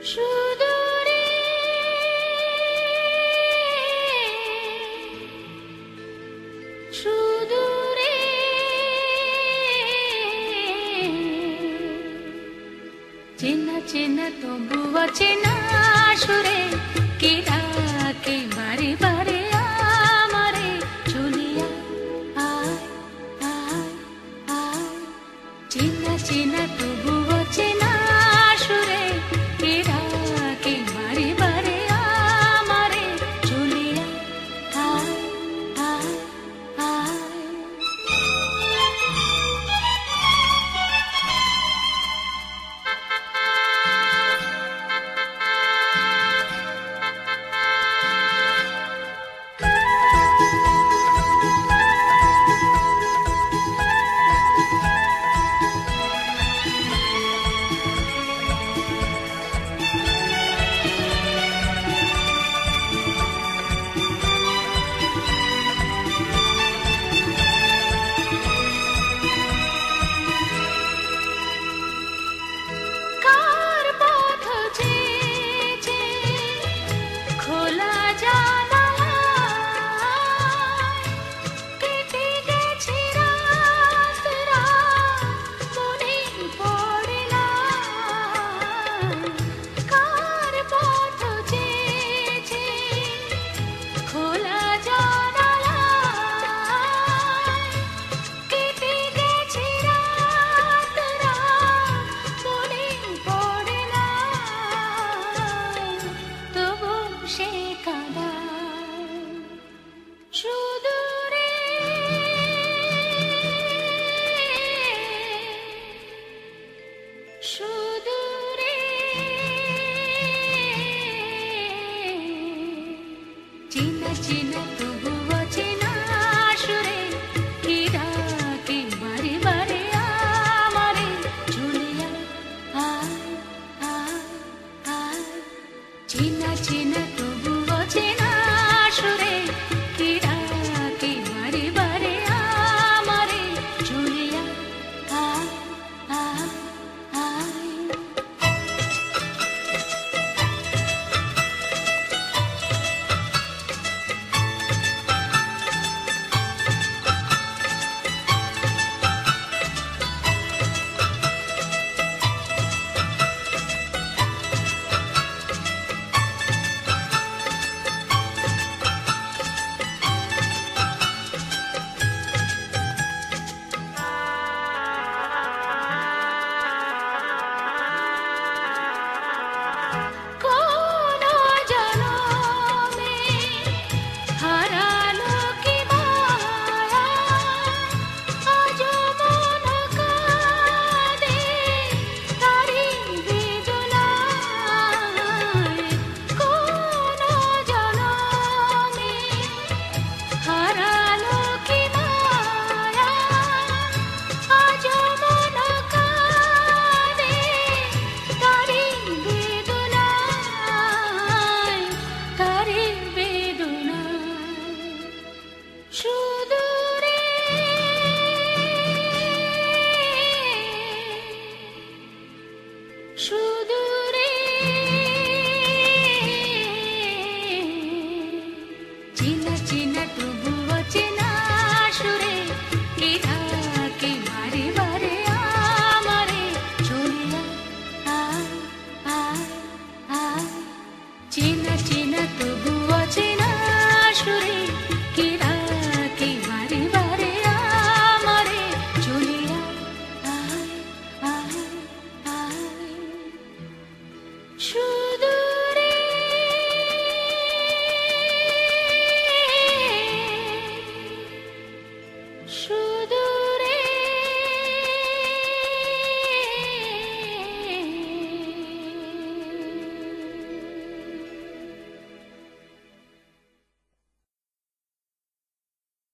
সুদূরে সুদূরে চেনা চেনা তবু অচেনা সুরে কে ডাকে বারে বারে আমারে চলিয়া আয় আয় আয় চেনা চেনা তবু অচেনা সুরে কে ডাকে বারে বারে আমারে চলিয়া আয় আয় আয় সুদূরে চেনা চেনা তবু অচেনা সুরে কে ডাকে বারে বারে আমারে চলিয়া আয় আয় আয় চেনা চেনা তবু অচেনা সুরে কে ডাকে বারে বারে আমারে চলিয়া আয় আয় সুদূরে চেনা চেনা তবু অচেনা সুরে কে ডাকে বারে বারে আমারে চলিয়া আয় আয় আয় চেনা চেনা তবু অচেনা সুরে কে ডাকে বারে বারে আমারে চলিয়া আয় আয় আয়